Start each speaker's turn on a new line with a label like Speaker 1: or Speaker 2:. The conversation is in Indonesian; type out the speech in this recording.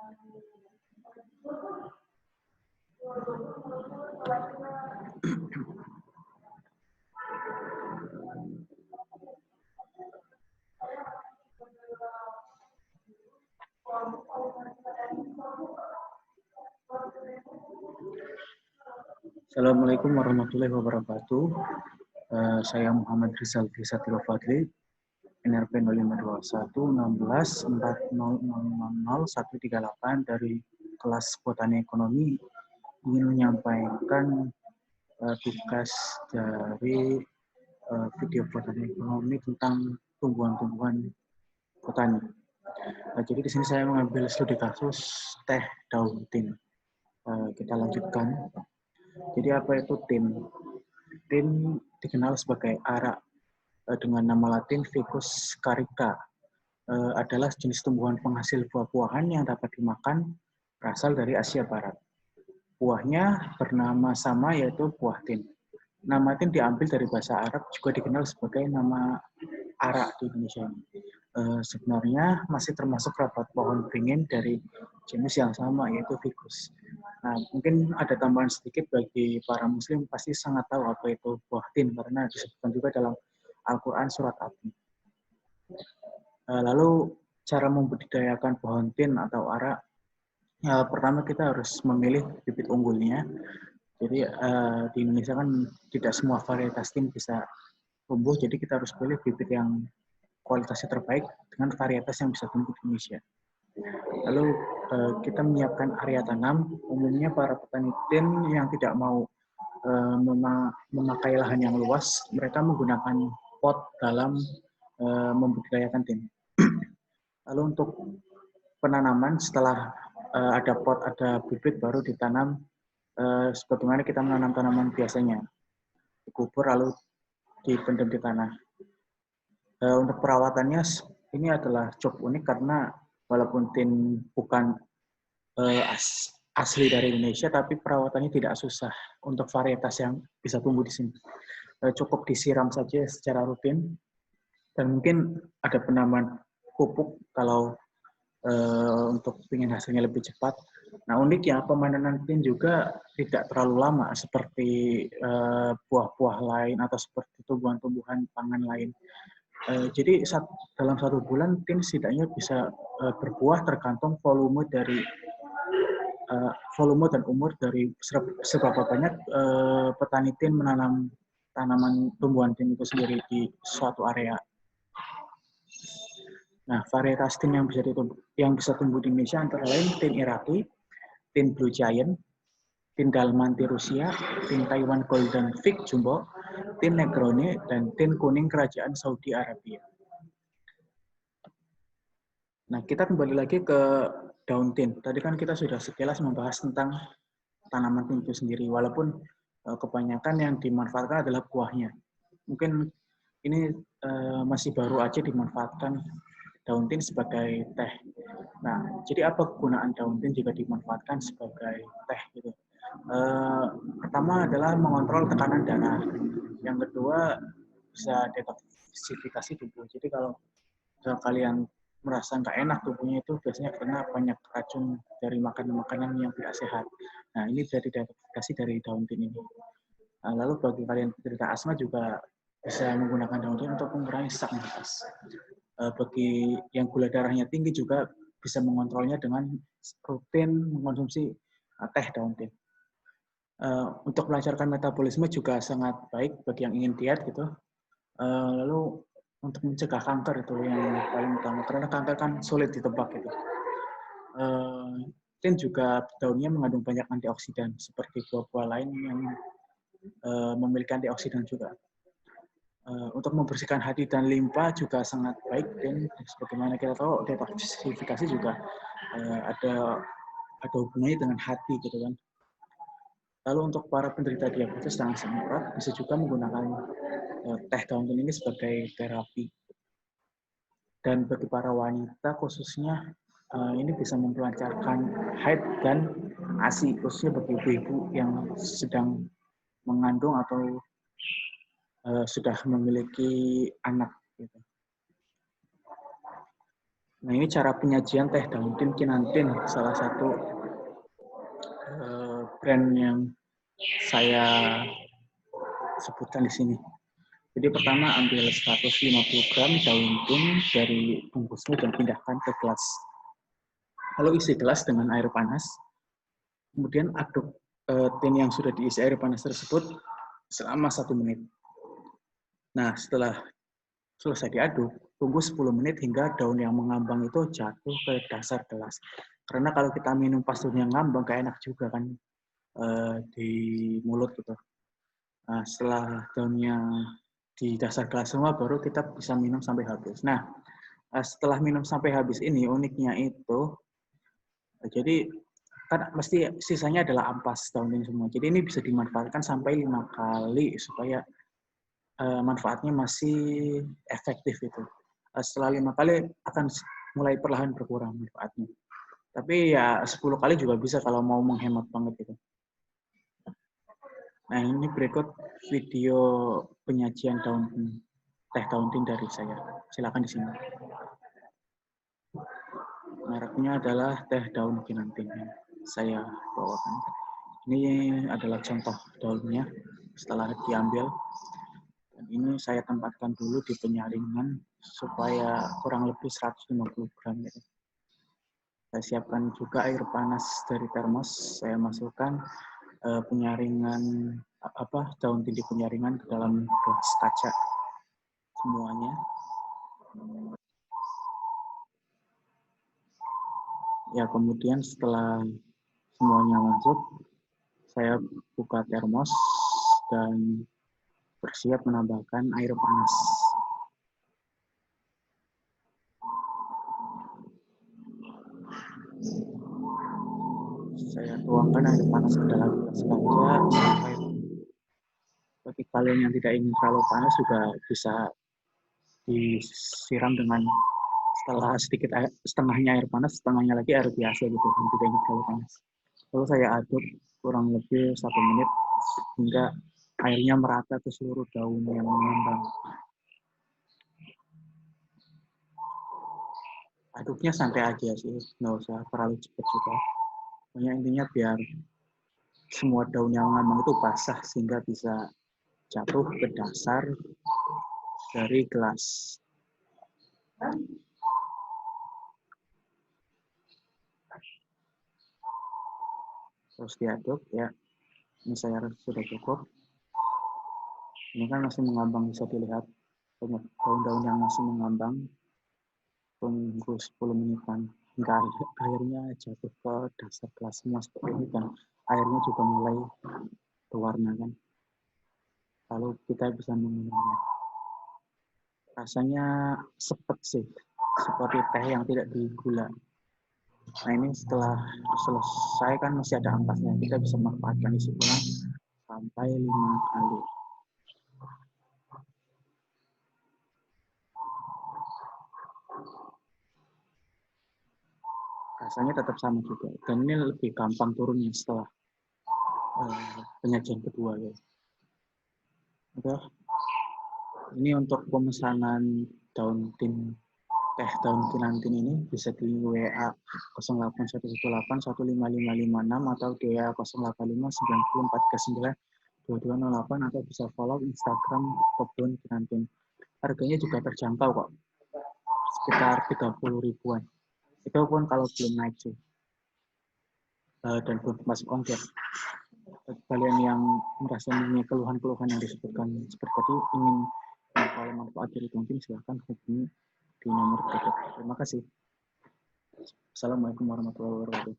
Speaker 1: Assalamualaikum warahmatullahi wabarakatuh. Saya Muhammad Rizal Satiro Fadli, NRP 0521-16-4000-138 dari kelas Botani Ekonomi, ingin menyampaikan tugas dari video Botani Ekonomi tentang tumbuhan-tumbuhan botani. Jadi di sini saya mengambil studi kasus teh daun tin. Kita lanjutkan. Jadi apa itu tin? Tin dikenal sebagai arak dengan nama latin Ficus carica. Adalah jenis tumbuhan penghasil buah-buahan yang dapat dimakan, berasal dari Asia Barat. Buahnya bernama sama, yaitu buah tin. Nama tin diambil dari bahasa Arab, juga dikenal sebagai nama arak di Indonesia. Sebenarnya masih termasuk rapat pohon beringin dari jenis yang sama, yaitu Ficus. Nah, mungkin ada tambahan sedikit bagi para muslim, pasti sangat tahu apa itu buah tin, karena disebutkan juga dalam Al-Quran surat At-Tin. Lalu, cara membudidayakan pohon tin atau arak, pertama kita harus memilih bibit unggulnya. Jadi di Indonesia kan tidak semua varietas tin bisa tumbuh, jadi kita harus pilih bibit yang kualitasnya terbaik dengan varietas yang bisa tumbuh di Indonesia. Lalu kita menyiapkan area tanam. Umumnya para petani tin yang tidak mau memakai lahan yang luas, mereka menggunakan pot dalam membudidayakan tin. Lalu untuk penanaman, setelah ada pot, ada bibit, baru ditanam sebagaimana kita menanam tanaman biasanya, dikubur lalu dipendam di tanah. Untuk perawatannya ini adalah cukup unik karena walaupun tin bukan asli dari Indonesia, tapi perawatannya tidak susah untuk varietas yang bisa tumbuh di sini. Cukup disiram saja secara rutin, dan mungkin ada penambahan pupuk kalau untuk ingin hasilnya lebih cepat. Nah, uniknya pemanenan tin juga tidak terlalu lama seperti buah-buah lain atau seperti tumbuhan-tumbuhan pangan lain. Jadi dalam 1 bulan tin setidaknya bisa berbuah tergantung volume dan umur dari seberapa banyak petani tin menanam tanaman tumbuhan tin itu sendiri di suatu area. Nah, varietas tin yang bisa tumbuh di Indonesia antara lain tin Iraqi, tin Blue Giant, tin Dalmanti Rusia, tin Taiwan Golden Fig Jumbo, tin Negroni, dan tin kuning Kerajaan Saudi Arabia. Nah, kita kembali lagi ke daun tin. Tadi kan kita sudah sekilas membahas tentang tanaman tin itu sendiri, walaupun kebanyakan yang dimanfaatkan adalah buahnya. Mungkin ini masih baru aja dimanfaatkan daun tin sebagai teh. Nah, jadi apa kegunaan daun tin jika dimanfaatkan sebagai teh gitu? Pertama adalah mengontrol tekanan darah. Yang kedua, bisa detoksifikasi tubuh. Jadi kalau kalian merasa nggak enak tubuhnya, itu biasanya karena banyak racun dari makanan-makanan yang tidak sehat. Nah, ini bisa didetoksifikasi dari daun tin ini. Lalu bagi kalian penderita asma juga bisa menggunakan daun tin untuk mengurangi sesak nafas. Bagi yang gula darahnya tinggi juga bisa mengontrolnya dengan rutin mengkonsumsi teh daun tin. Untuk melancarkan metabolisme juga sangat baik bagi yang ingin diet gitu. Lalu untuk mencegah kanker itu yang paling utama, karena kanker kan sulit ditebak gitu. Tin juga daunnya mengandung banyak antioksidan seperti buah-buah lain yang memiliki antioksidan juga. Untuk membersihkan hati dan limpa juga sangat baik, dan sebagaimana kita tahu detoksifikasi juga ada hubungannya dengan hati gitu kan. Lalu untuk para penderita diabetes dan asam urat bisa juga menggunakan teh daun tin ini sebagai terapi. Dan bagi para wanita khususnya ini bisa memperlancarkan haid dan ASI, khususnya bagi ibu-ibu yang sedang mengandung atau sudah memiliki anak gitu. Nah, ini cara penyajian teh Dauntin Kinantin, salah satu brand yang saya sebutkan di sini. Jadi pertama ambil 150 gram Dauntin dari bungkusnya dan pindahkan ke gelas. Lalu isi gelas dengan air panas. Kemudian aduk tin yang sudah diisi air panas tersebut selama 1 menit. Nah, setelah selesai diaduk, tunggu 10 menit hingga daun yang mengambang itu jatuh ke dasar gelas. Karena kalau kita minum pas daunnya ngambang, gak enak juga kan di mulut gitu. Nah, setelah daunnya di dasar gelas semua, baru kita bisa minum sampai habis. Nah, setelah minum sampai habis ini, uniknya itu, jadi kan mesti sisanya adalah ampas daun ini semua. Jadi ini bisa dimanfaatkan sampai 5 kali supaya manfaatnya masih efektif itu. Setelah 5 kali akan mulai perlahan berkurang manfaatnya. Tapi ya 10 kali juga bisa kalau mau menghemat banget gitu. Nah, ini berikut video penyajian teh Dauntin dari saya. Silakan di sini. Mereknya adalah teh daun kinantin yang saya bawakan. Ini adalah contoh daunnya setelah diambil. Dan ini saya tempatkan dulu di penyaringan supaya kurang lebih 150 gram. Gitu. Saya siapkan juga air panas dari termos. Saya masukkan penyaringan daun tindi penyaringan ke dalam gelas kaca semuanya. Ya, kemudian setelah semuanya masuk, saya buka termos dan bersiap menambahkan air panas. Saya tuangkan air panas ke dalam gelas kaca sampai bagi kalian yang tidak ingin terlalu panas juga bisa disiram dengan setelah sedikit air, setengahnya air panas, setengahnya lagi air biasa gitu, yang tidak ingin terlalu panas. Lalu saya aduk kurang lebih 1 menit hingga airnya merata ke seluruh daun yang mengambang. Aduknya santai aja sih, nggak usah terlalu cepat juga. Pokoknya intinya biar semua daun yang mengambang itu basah sehingga bisa jatuh ke dasar dari gelas. Terus diaduk ya. Ini saya sudah cukup. Ini kan masih mengambang, bisa dilihat banyak daun-daun yang masih mengambang. Tunggu 10 menitan hingga airnya jatuh ke dasar gelas semua seperti ini dan airnya juga mulai berwarna kan. Lalu kita bisa meminumnya. Rasanya sepet sih, seperti teh yang tidak digula. Nah, ini setelah selesai kan masih ada ampasnya, kita bisa manfaatkan isi ulang sampai 5 kali. Rasanya tetap sama juga, dan ini lebih gampang turunnya setelah penyajian kedua ya. Oke, ini untuk pemesanan teh daun kinantin ini bisa di WA 0811815556 atau di WA 085904392208 atau bisa follow Instagram kebun kinantin. Harganya juga terjangkau kok, sekitar 30 ribuan. Itu pun kalau belum naik sih, dan belum masuk ongkir. Kalian yang merasa mempunyai keluhan-keluhan yang disebutkan seperti tadi, ingin mengetahui manfaat dari Dauntin, silahkan hubungi di nomor tersebut. Terima kasih. Assalamualaikum warahmatullahi wabarakatuh.